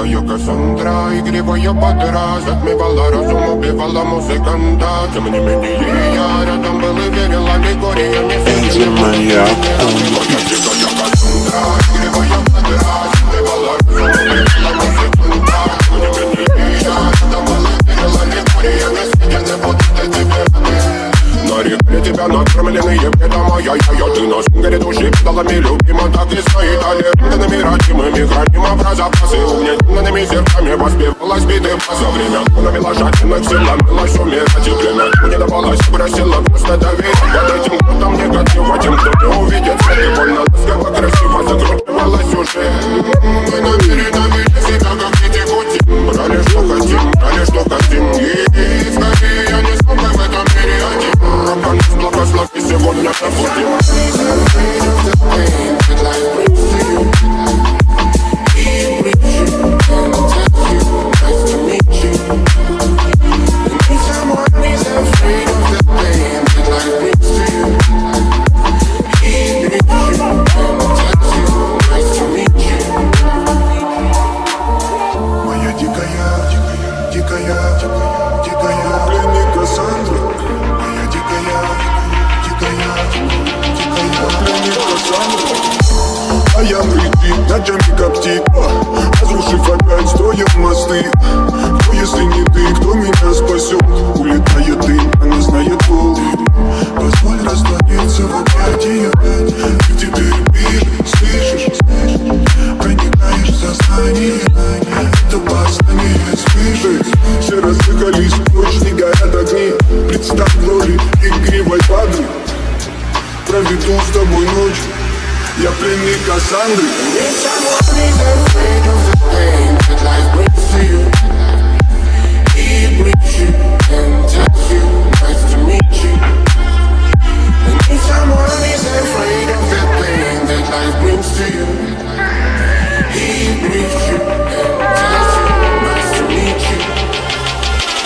дикая Кассандра, игривая подра, затмевала разум, убивала музыканта. Тем не менее я рядом был и верила Григория Мессия. Моя дикая Кассандра, игривая подра, затмевала разум, убивала музыканта. Тем не менее я рядом был и верила Григория Мессия. Не буду для тебя на реке тебя накормленные бедом, ай-яй-яй. Ты на сингаре души педалами любима, так и стоит аллергенными родимыми. Храним образопасы угнетенными зерками. Воспевалась биты за время навела жадных сил, ломилась умирать. И время не давалось, просила просто доверить. Под этим кто-то негатив, тем, кто не увидит свет. И больно ласково, красиво закручивалась уже. Мы намерены видеть себя, как дети пути. Брали, что хотим, брали, что хотим. И скорее я не смогу в этом мире один. Рабан, благослови, сегодня забудем. А я прийти, ночами коптит, разрушив опять строим мосты. Кто, если не ты, кто меня спасет? Улетает дым, она знает пол. Позволь раствориться в объятиях. Ты в тебе пишешь, слышишь? Проникаешь в сознание. Это опасные вспышек. Все разыгрались, ночь не горят огни. Представь в роли игривой подруги. Проведу с тобой ночь. Я пленник Кассандры.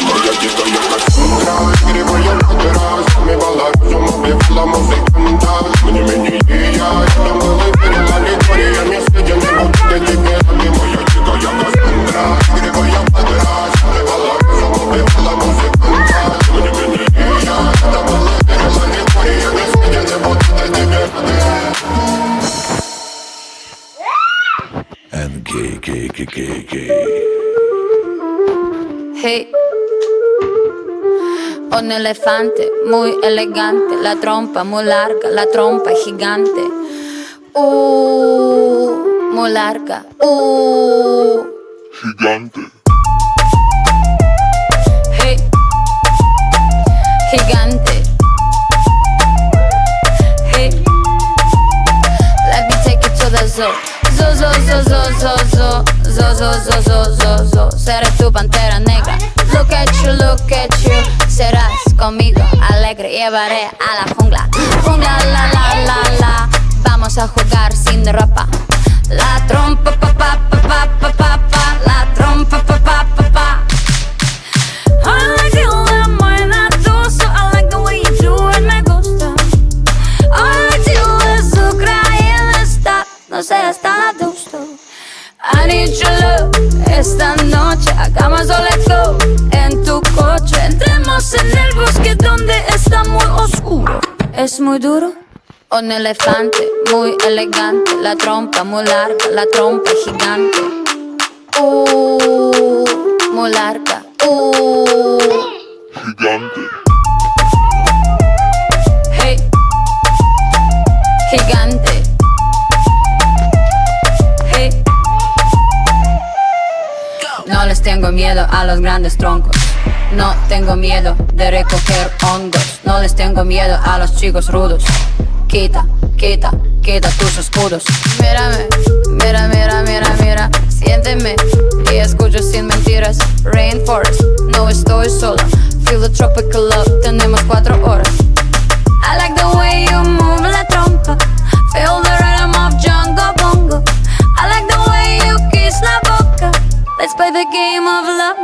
Моя дикая Кассандра, игривая подра, затмевала разум, убивала музыканта. Тем не менее я рядом был и верила Григория Мессия. Не буду для тебя рядом. Моя дикая Кассандра, игривая подра, затмевала разум, убивала музыканта. Тем не менее я рядом был и верила Григория Мессия. Не буду для тебя рядом. And gay. Hey, un elefante muy elegante, la trompa muy larga, la trompa gigante. Muy larga. Gigante. Hey, gigante. Hey, let me take you to the zoo. Zo. Seré tu pantera negra. Look at you. Serás conmigo alegre. Llevaré a la jungla. Jungla, la. Vamos a jugar sin ropa. La trompa, pa. La trompa, pa. I like you when buena doso. I like the way you do it, me gusta. I like you es Ucrania está. No seas tan adusto. I need your love. Esta noche hagamos let's go. En tu coche entremos en el bosque donde está muy oscuro. Es muy duro. Un elefante muy elegante, la trompa muy larga, la trompa gigante. Muy larga. Gigante. Hey, gigante. Hey. No les tengo miedo a los grandes troncos. No tengo miedo de recoger hongos. No les tengo miedo a los chicos rudos. Quita tus escudos. Mírame, mira. Siénteme y escucho sin mentiras. Rainforest, no estoy sola. Feel the tropical love, tenemos 4 horas. I like the way you move la trompa. Feel the rhythm of Jungle Bongo. I like the way you kiss la boca. Let's play the game of love.